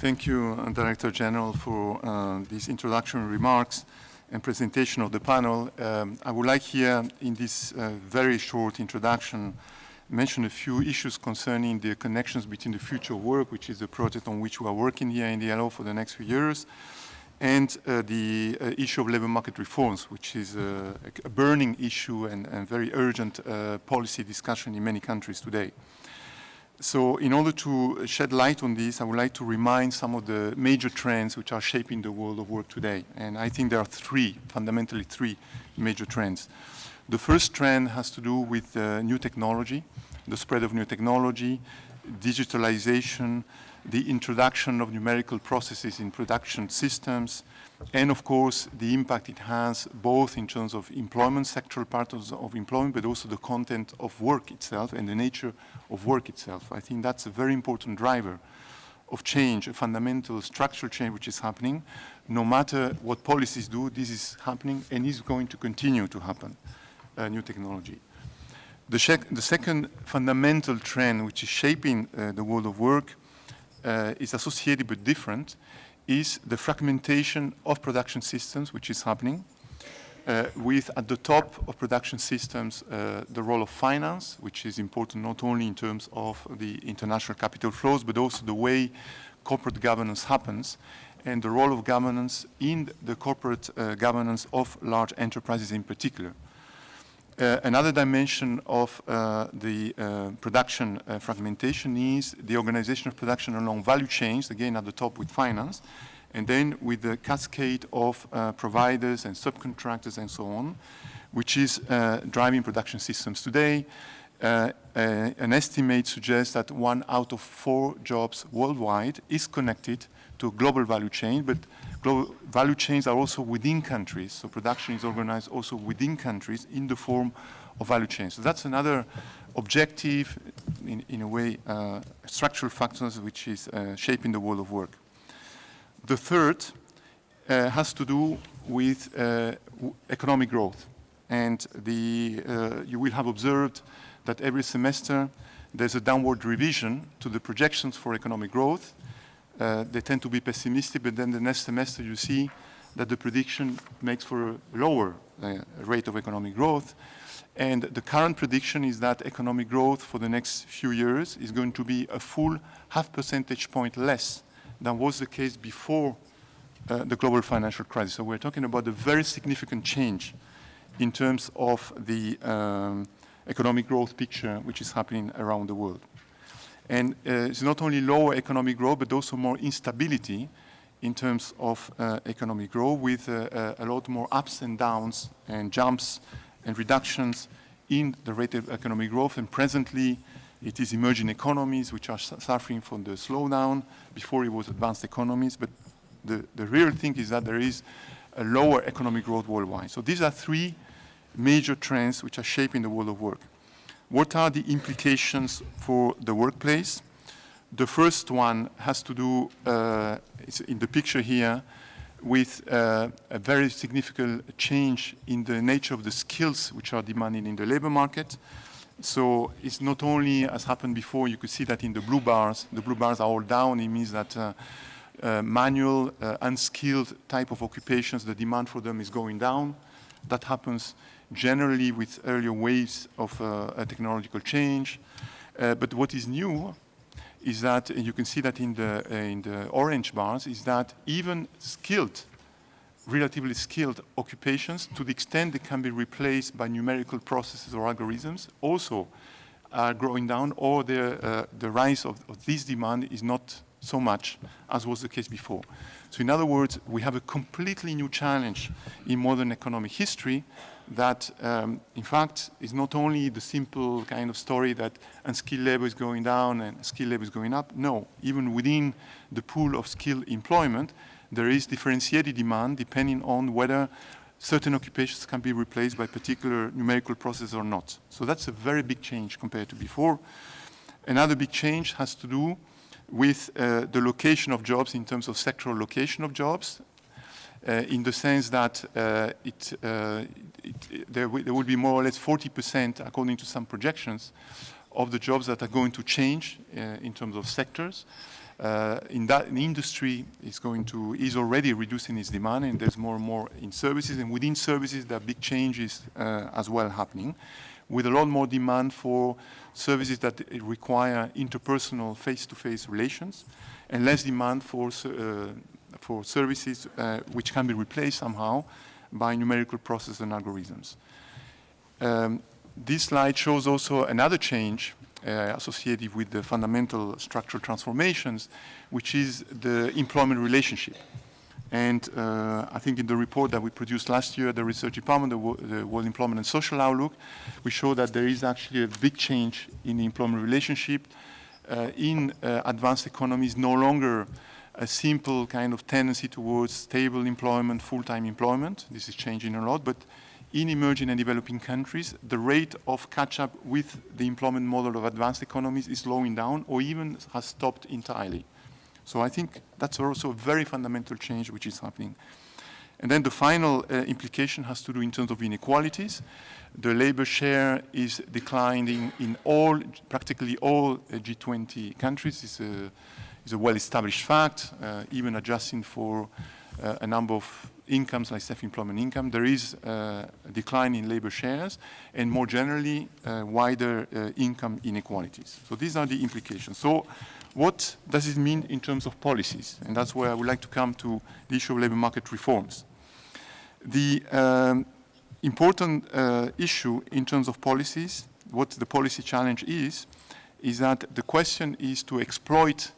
Thank you, Director General, for these introductory remarks and presentation of the panel. I would like here, in this very short introduction, mention a few issues concerning the connections between the future of work, which is the project on which we are working here in the ILO for the next few years, and the issue of labor market reforms, which is a burning issue and very urgent policy discussion in many countries today. So in order to shed light on this, I would like to remind some of the major trends which are shaping the world of work today. And I think there are fundamentally three major trends. The first trend has to do with new technology, the spread of new technology, digitalization, the introduction of numerical processes in production systems, and of course the impact it has both in terms of employment, sectoral parts of employment, but also the content of work itself and the nature of work itself. I think that's a very important driver of change, a fundamental structural change which is happening. No matter what policies do, this is happening and is going to continue to happen, new technology. The second fundamental trend which is shaping the world of work is associated but different, is the fragmentation of production systems, which is happening, with at the top of production systems the role of finance, which is important not only in terms of the international capital flows, but also the way corporate governance happens, and the role of governance in the corporate governance of large enterprises in particular. Another dimension of the production fragmentation is the organization of production along value chains, again at the top with finance, and then with the cascade of providers and subcontractors and so on, which is driving production systems today. An estimate suggests that 1 out of 4 jobs worldwide is connected to a global value chain, but global value chains are also within countries, so production is organized also within countries in the form of value chains. So that's another objective, in a way, structural factors which is shaping the world of work. The third has to do with economic growth. And you will have observed that every semester there's a downward revision to the projections for economic growth. They tend to be pessimistic, but then the next semester you see that the prediction makes for a lower rate of economic growth. And the current prediction is that economic growth for the next few years is going to be a full 0.5 percentage point less than was the case before the global financial crisis. So we're talking about a very significant change in terms of the economic growth picture which is happening around the world. And it's not only lower economic growth, but also more instability in terms of economic growth, with a lot more ups and downs and jumps and reductions in the rate of economic growth. And presently, it is emerging economies which are suffering from the slowdown. Before it was advanced economies, but the real thing is that there is a lower economic growth worldwide. So these are three major trends which are shaping the world of work. What are the implications for the workplace? The first one has to do, it's in the picture here, with a very significant change in the nature of the skills which are demanded in the labor market. So it's not only, as happened before, you could see that in the blue bars are all down. It means that manual, unskilled type of occupations, the demand for them is going down. That happens generally with earlier waves of a technological change. But what is new is that, and you can see that in the orange bars, is that even skilled, relatively skilled occupations, to the extent they can be replaced by numerical processes or algorithms, also are growing down, or the rise of this demand is not so much as was the case before. So in other words, we have a completely new challenge in modern economic history that, in fact, is not only the simple kind of story that unskilled labor is going down and skilled labor is going up. No, even within the pool of skilled employment, there is differentiated demand depending on whether certain occupations can be replaced by particular numerical processes or not. So that's a very big change compared to before. Another big change has to do with the location of jobs in terms of sectoral location of jobs, in the sense that there will be more or less 40%, according to some projections, of the jobs that are going to change in terms of sectors. in industry is already reducing its demand, and there's more and more in services, and within services there are big changes as well happening, with a lot more demand for services that require interpersonal face-to-face relations, and less demand for services which can be replaced somehow by numerical processes and algorithms. This slide shows also another change associated with the fundamental structural transformations, which is the employment relationship. And I think in the report that we produced last year, the research department, the World Employment and Social Outlook, we show that there is actually a big change in the employment relationship. In advanced economies, no longer a simple kind of tendency towards stable employment, full-time employment. This is changing a lot, but in emerging and developing countries, the rate of catch-up with the employment model of advanced economies is slowing down or even has stopped entirely. So I think that's also a very fundamental change which is happening. And then the final implication has to do in terms of inequalities. The labor share is declining in practically all G20 countries. It's a well-established fact, even adjusting for a number of incomes like self-employment income. There is a decline in labor shares and more generally wider income inequalities. So these are the implications. So what does it mean in terms of policies? And that's where I would like to come to the issue of labor market reforms. The important issue in terms of policies, what the policy challenge is that the question is to exploit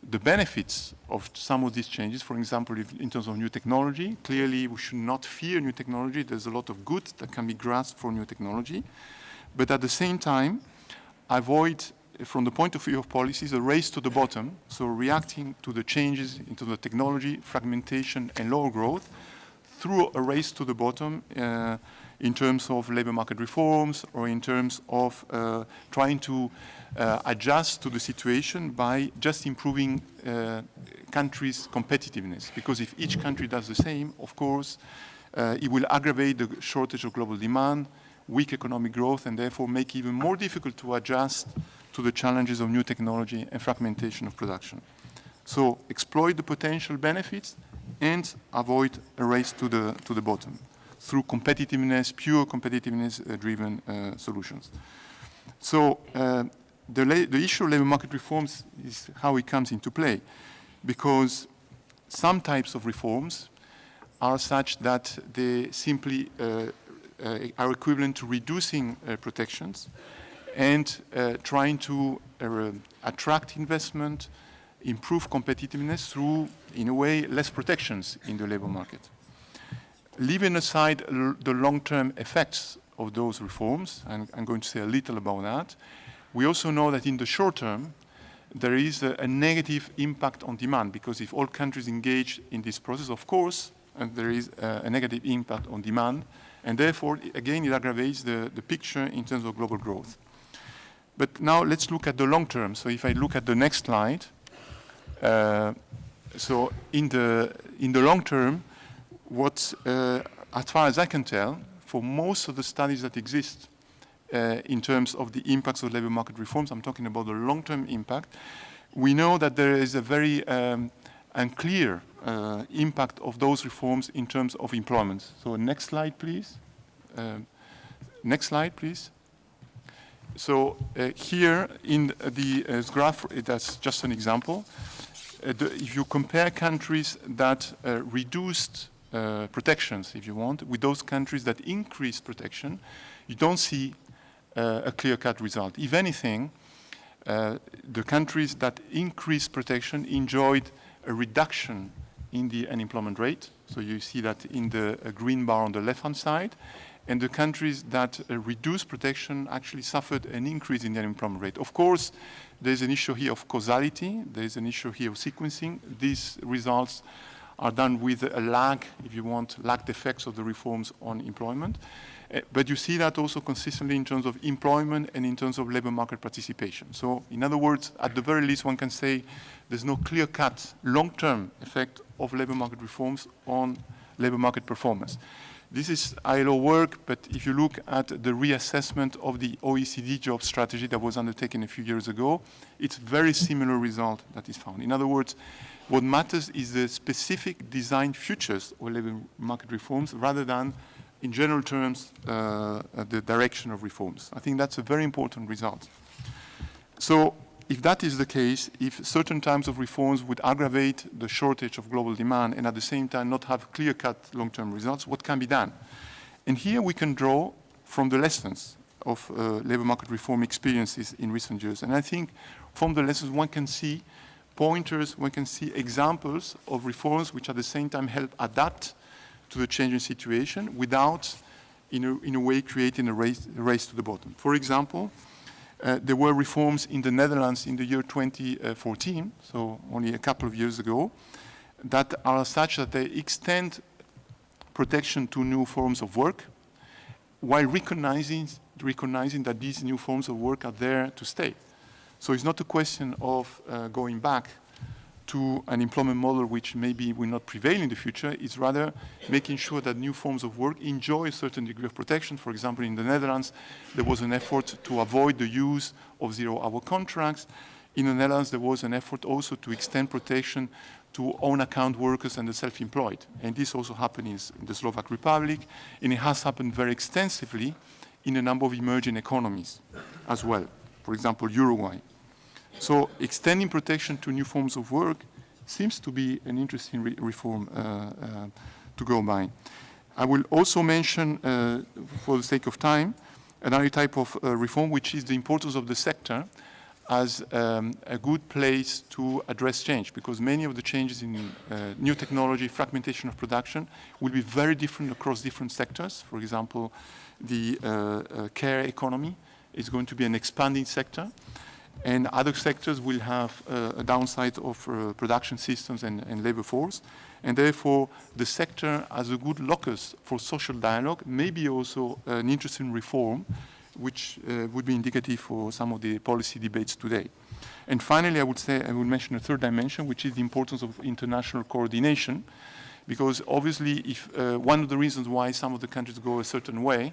the benefits of some of these changes. For example, in terms of new technology, clearly we should not fear new technology. There's a lot of good that can be grasped for new technology. But at the same time, avoid, from the point of view of policies, a race to the bottom, so reacting to the changes into the technology, fragmentation, and lower growth, through a race to the bottom in terms of labor market reforms or in terms of trying to adjust to the situation by just improving countries' competitiveness. Because if each country does the same, of course, it will aggravate the shortage of global demand, weak economic growth, and therefore make it even more difficult to adjust to the challenges of new technology and fragmentation of production. So exploit the potential benefits and avoid a race to the bottom through competitiveness, pure competitiveness-driven solutions. So the issue of labor market reforms is how it comes into play, because some types of reforms are such that they simply are equivalent to reducing protections and trying to attract investment, improve competitiveness through, in a way, less protections in the labor market. Leaving aside the long-term effects of those reforms, and I'm going to say a little about that, we also know that in the short term, there is a negative impact on demand, because if all countries engage in this process, of course, there is a negative impact on demand, and therefore, again, it aggravates the picture in terms of global growth. But now let's look at the long term. So if I look at the next slide, so in the long term, as far as I can tell, for most of the studies that exist in terms of the impacts of labor market reforms, I'm talking about the long-term impact, we know that there is a very unclear impact of those reforms in terms of employment. So next slide, please. Next slide, please. So here in the graph, that's just an example. If you compare countries that reduced protections, if you want, with those countries that increased protection, you don't see a clear-cut result. If anything, the countries that increased protection enjoyed a reduction in the unemployment rate. So you see that in the green bar on the left-hand side. And the countries that reduced protection actually suffered an increase in the unemployment rate. Of course, there's an issue here of causality. There's an issue here of sequencing. These results are done with a lag, if you want, lagged effects of the reforms on employment. But you see that also consistently in terms of employment and in terms of labor market participation. So in other words, at the very least, one can say there's no clear-cut long-term effect of labor market reforms on labor market performance. This is ILO work, but if you look at the reassessment of the OECD job strategy that was undertaken a few years ago, it's very similar result that is found. In other words, what matters is the specific design futures of labor market reforms rather than, in general terms, the direction of reforms. I think that's a very important result. So if that is the case, if certain types of reforms would aggravate the shortage of global demand and at the same time not have clear-cut long-term results, what can be done? And here we can draw from the lessons of labor market reform experiences in recent years. And I think from the lessons one can see pointers, one can see examples of reforms which at the same time help adapt to the changing situation without, in a way, creating a race to the bottom. For example, there were reforms in the Netherlands in the year 2014, so only a couple of years ago, that are such that they extend protection to new forms of work while recognizing that these new forms of work are there to stay. So it's not a question of going back to an employment model which maybe will not prevail in the future. It's rather making sure that new forms of work enjoy a certain degree of protection. For example, in the Netherlands, there was an effort to avoid the use of zero-hour contracts. In the Netherlands, there was an effort also to extend protection to own-account workers and the self-employed. And this also happened in the Slovak Republic, and it has happened very extensively in a number of emerging economies as well. For example, Uruguay. So extending protection to new forms of work seems to be an interesting reform to go by. I will also mention, for the sake of time, another type of reform, which is the importance of the sector as a good place to address change, because many of the changes in new technology, fragmentation of production, will be very different across different sectors. For example, the care economy is going to be an expanding sector, and other sectors will have a downside of production systems and labor force. And therefore, the sector as a good locus for social dialogue may be also an interesting reform, which would be indicative for some of the policy debates today. And finally, I would mention a third dimension, which is the importance of international coordination, because obviously, if one of the reasons why some of the countries go a certain way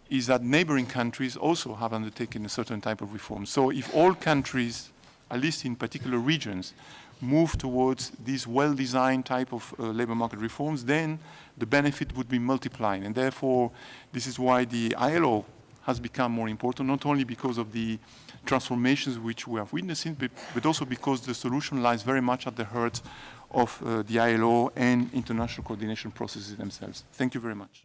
is that neighboring countries also have undertaken a certain type of reform. So if all countries, at least in particular regions, move towards these well-designed type of labor market reforms, then the benefit would be multiplied. And therefore, this is why the ILO has become more important, not only because of the transformations which we have witnessed, but also because the solution lies very much at the heart of the ILO and international coordination processes themselves. Thank you very much.